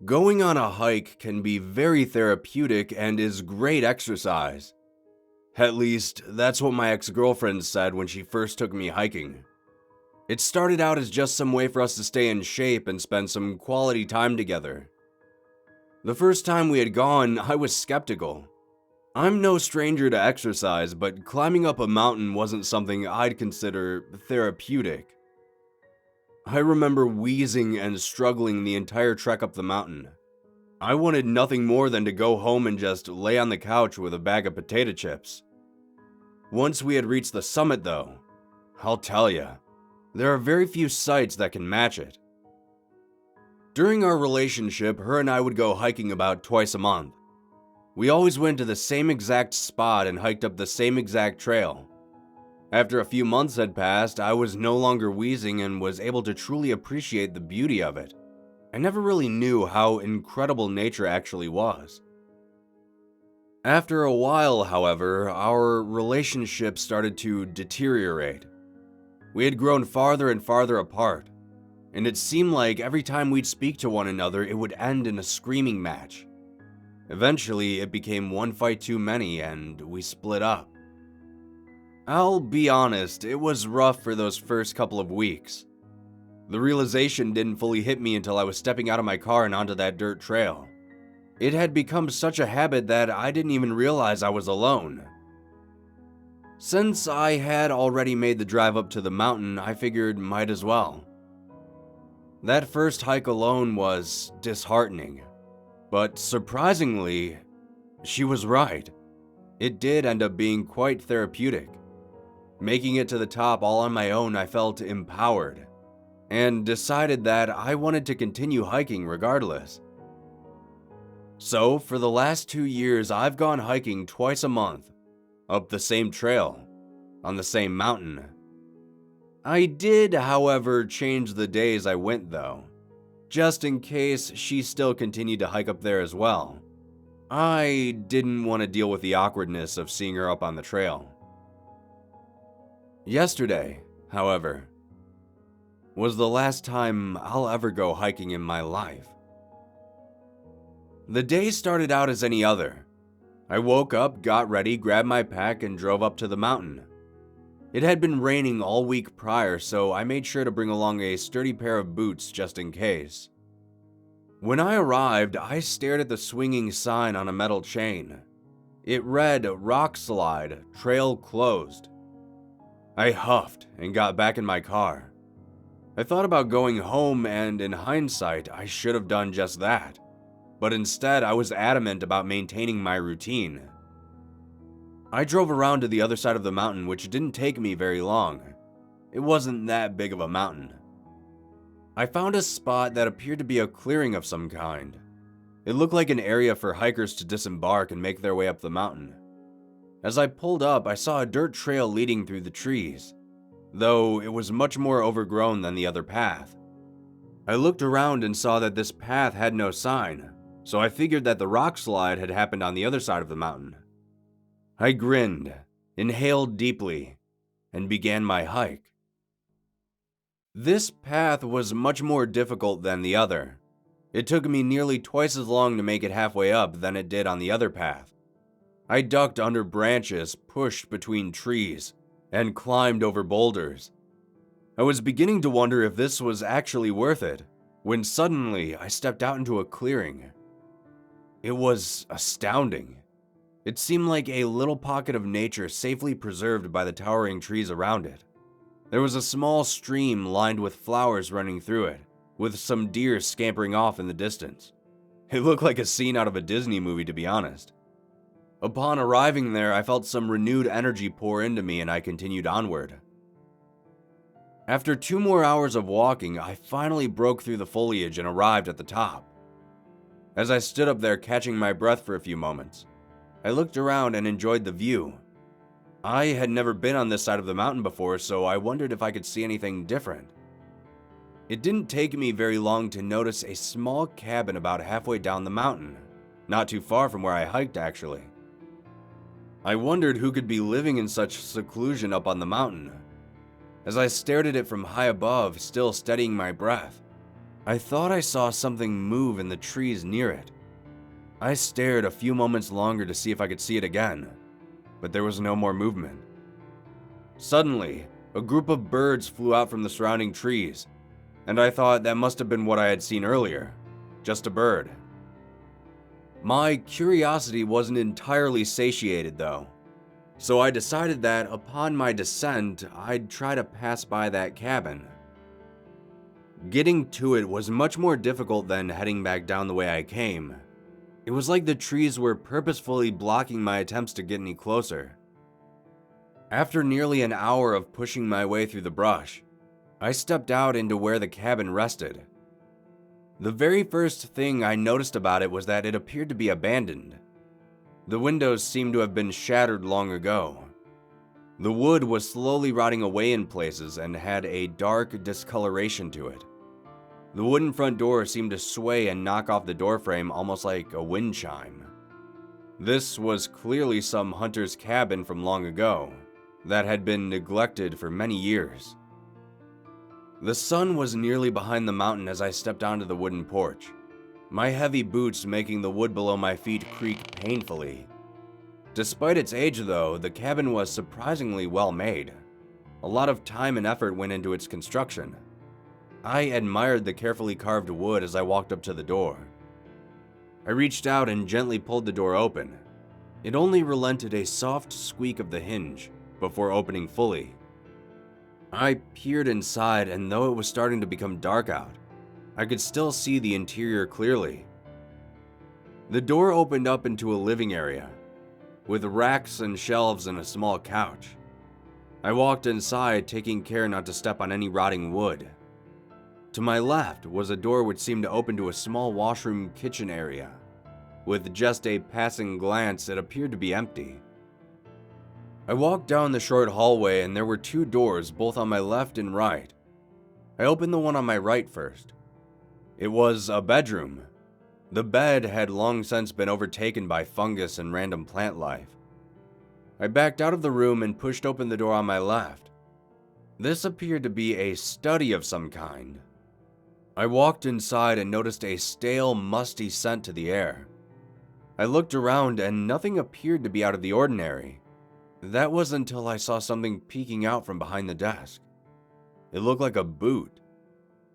Going on a hike can be very therapeutic and is great exercise. At least, that's what my ex-girlfriend said when she first took me hiking. It started out as just some way for us to stay in shape and spend some quality time together. The first time we had gone, I was skeptical. I'm no stranger to exercise, but climbing up a mountain wasn't something I'd consider therapeutic. I remember wheezing and struggling the entire trek up the mountain. I wanted nothing more than to go home and just lay on the couch with a bag of potato chips. Once we had reached the summit though, I'll tell ya, there are very few sights that can match it. During our relationship, her and I would go hiking about twice a month. We always went to the same exact spot and hiked up the same exact trail. After a few months had passed, I was no longer wheezing and was able to truly appreciate the beauty of it. I never really knew how incredible nature actually was. After a while, however, our relationship started to deteriorate. We had grown farther and farther apart, and it seemed like every time we'd speak to one another, it would end in a screaming match. Eventually, it became one fight too many, and we split up. I'll be honest, it was rough for those first couple of weeks. The realization didn't fully hit me until I was stepping out of my car and onto that dirt trail. It had become such a habit that I didn't even realize I was alone. Since I had already made the drive up to the mountain, I figured might as well. That first hike alone was disheartening, but surprisingly, she was right. It did end up being quite therapeutic. Making it to the top all on my own, I felt empowered, and decided that I wanted to continue hiking regardless. So, for the last 2 years, I've gone hiking twice a month, up the same trail, on the same mountain. I did, however, change the days I went though, just in case she still continued to hike up there as well. I didn't want to deal with the awkwardness of seeing her up on the trail. Yesterday, however, was the last time I'll ever go hiking in my life. The day started out as any other. I woke up, got ready, grabbed my pack, and drove up to the mountain. It had been raining all week prior, so I made sure to bring along a sturdy pair of boots just in case. When I arrived, I stared at the swinging sign on a metal chain. It read, "Rock slide, trail closed." I huffed and got back in my car. I thought about going home, and in hindsight, I should have done just that. But instead, I was adamant about maintaining my routine. I drove around to the other side of the mountain, which didn't take me very long. It wasn't that big of a mountain. I found a spot that appeared to be a clearing of some kind. It looked like an area for hikers to disembark and make their way up the mountain. As I pulled up, I saw a dirt trail leading through the trees, though it was much more overgrown than the other path. I looked around and saw that this path had no sign, so I figured that the rock slide had happened on the other side of the mountain. I grinned, inhaled deeply, and began my hike. This path was much more difficult than the other. It took me nearly twice as long to make it halfway up than it did on the other path. I ducked under branches, pushed between trees, and climbed over boulders. I was beginning to wonder if this was actually worth it, when suddenly I stepped out into a clearing. It was astounding. It seemed like a little pocket of nature safely preserved by the towering trees around it. There was a small stream lined with flowers running through it, with some deer scampering off in the distance. It looked like a scene out of a Disney movie, to be honest. Upon arriving there, I felt some renewed energy pour into me, and I continued onward. After 2 more hours of walking, I finally broke through the foliage and arrived at the top. As I stood up there catching my breath for a few moments, I looked around and enjoyed the view. I had never been on this side of the mountain before, so I wondered if I could see anything different. It didn't take me very long to notice a small cabin about halfway down the mountain, not too far from where I hiked actually. I wondered who could be living in such seclusion up on the mountain. As I stared at it from high above, still steadying my breath, I thought I saw something move in the trees near it. I stared a few moments longer to see if I could see it again, but there was no more movement. Suddenly, a group of birds flew out from the surrounding trees, and I thought that must have been what I had seen earlier, just a bird. My curiosity wasn't entirely satiated though, so I decided that upon my descent, I'd try to pass by that cabin. Getting to it was much more difficult than heading back down the way I came. It was like the trees were purposefully blocking my attempts to get any closer. After nearly an hour of pushing my way through the brush, I stepped out into where the cabin rested. The very first thing I noticed about it was that it appeared to be abandoned. The windows seemed to have been shattered long ago. The wood was slowly rotting away in places and had a dark discoloration to it. The wooden front door seemed to sway and knock off the doorframe almost like a wind chime. This was clearly some hunter's cabin from long ago that had been neglected for many years. The sun was nearly behind the mountain as I stepped onto the wooden porch, my heavy boots making the wood below my feet creak painfully. Despite its age though, the cabin was surprisingly well made. A lot of time and effort went into its construction. I admired the carefully carved wood as I walked up to the door. I reached out and gently pulled the door open. It only relented a soft squeak of the hinge before opening fully. I peered inside, and though it was starting to become dark out, I could still see the interior clearly. The door opened up into a living area, with racks and shelves and a small couch. I walked inside, taking care not to step on any rotting wood. To my left was a door which seemed to open to a small washroom kitchen area. With just a passing glance, it appeared to be empty. I walked down the short hallway and there were two doors, both on my left and right. I opened the one on my right first. It was a bedroom. The bed had long since been overtaken by fungus and random plant life. I backed out of the room and pushed open the door on my left. This appeared to be a study of some kind. I walked inside and noticed a stale, musty scent to the air. I looked around and nothing appeared to be out of the ordinary. That was until I saw something peeking out from behind the desk. It looked like a boot.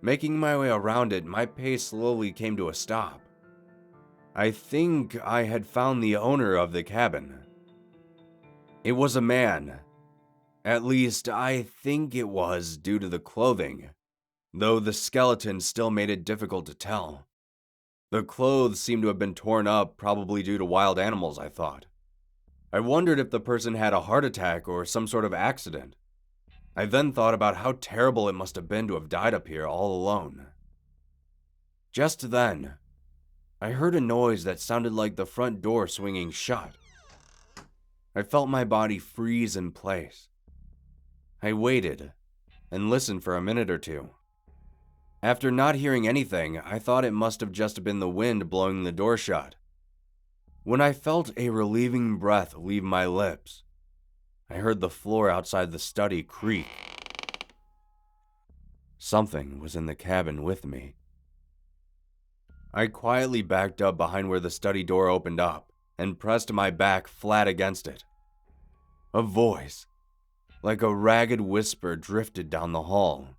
Making my way around it, my pace slowly came to a stop. I think I had found the owner of the cabin. It was a man. At least, I think it was due to the clothing, though the skeleton still made it difficult to tell. The clothes seemed to have been torn up, probably due to wild animals, I thought. I wondered if the person had a heart attack or some sort of accident. I then thought about how terrible it must have been to have died up here all alone. Just then, I heard a noise that sounded like the front door swinging shut. I felt my body freeze in place. I waited and listened for a minute or two. After not hearing anything, I thought it must have just been the wind blowing the door shut. When I felt a relieving breath leave my lips, I heard the floor outside the study creak. Something was in the cabin with me. I quietly backed up behind where the study door opened up and pressed my back flat against it. A voice, like a ragged whisper, drifted down the hall.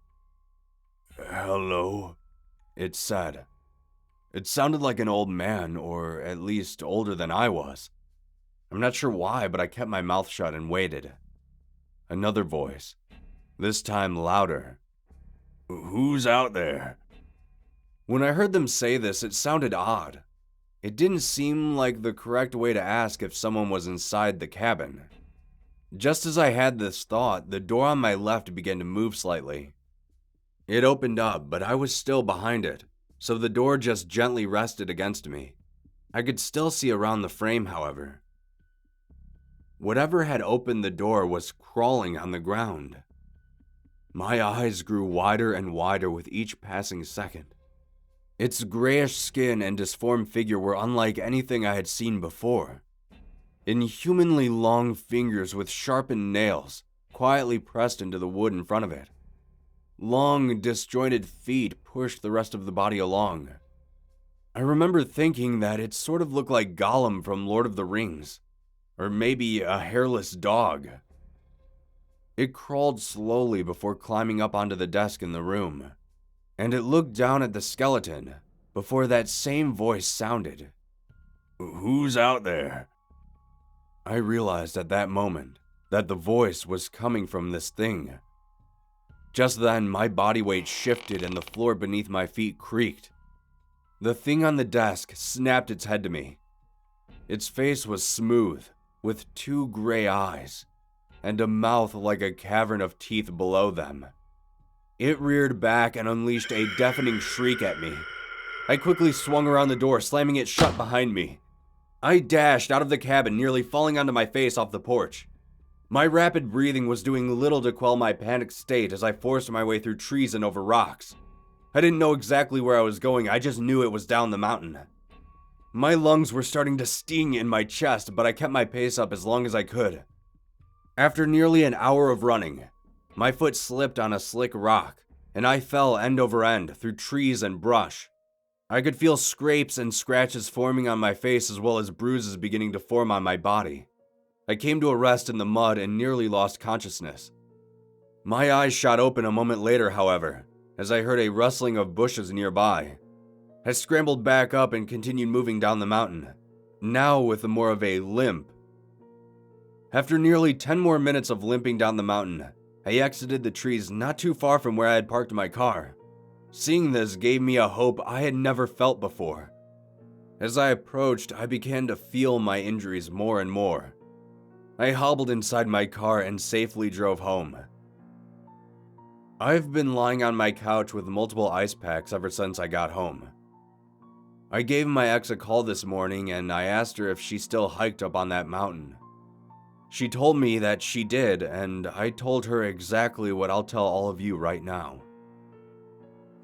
"Hello," it said. It sounded like an old man, or at least older than I was. I'm not sure why, but I kept my mouth shut and waited. Another voice, this time louder. "Who's out there?" When I heard them say this, it sounded odd. It didn't seem like the correct way to ask if someone was inside the cabin. Just as I had this thought, the door on my left began to move slightly. It opened up, but I was still behind it, so the door just gently rested against me. I could still see around the frame, however. Whatever had opened the door was crawling on the ground. My eyes grew wider and wider with each passing second. Its grayish skin and disformed figure were unlike anything I had seen before. Inhumanly long fingers with sharpened nails quietly pressed into the wood in front of it. Long, disjointed feet pushed the rest of the body along. I remember thinking that it sort of looked like Gollum from Lord of the Rings, or maybe a hairless dog. It crawled slowly before climbing up onto the desk in the room, and it looked down at the skeleton before that same voice sounded. "Who's out there?" I realized at that moment that the voice was coming from this thing. Just then, my body weight shifted and the floor beneath my feet creaked. The thing on the desk snapped its head to me. Its face was smooth, with 2 gray eyes, and a mouth like a cavern of teeth below them. It reared back and unleashed a deafening shriek at me. I quickly swung around the door, slamming it shut behind me. I dashed out of the cabin, nearly falling onto my face off the porch. My rapid breathing was doing little to quell my panicked state as I forced my way through trees and over rocks. I didn't know exactly where I was going, I just knew it was down the mountain. My lungs were starting to sting in my chest, but I kept my pace up as long as I could. After nearly an hour of running, my foot slipped on a slick rock, and I fell end over end through trees and brush. I could feel scrapes and scratches forming on my face as well as bruises beginning to form on my body. I came to a rest in the mud and nearly lost consciousness. My eyes shot open a moment later, however, as I heard a rustling of bushes nearby. I scrambled back up and continued moving down the mountain, now with more of a limp. After nearly 10 more minutes of limping down the mountain, I exited the trees not too far from where I had parked my car. Seeing this gave me a hope I had never felt before. As I approached, I began to feel my injuries more and more. I hobbled inside my car and safely drove home. I've been lying on my couch with multiple ice packs ever since I got home. I gave my ex a call this morning and I asked her if she still hiked up on that mountain. She told me that she did, and I told her exactly what I'll tell all of you right now.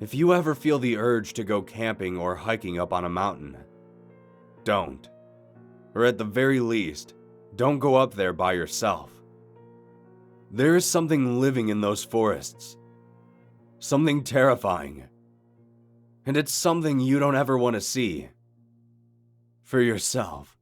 If you ever feel the urge to go camping or hiking up on a mountain, don't. Or at the very least, don't go up there by yourself. There is something living in those forests. Something terrifying. And it's something you don't ever want to see for yourself.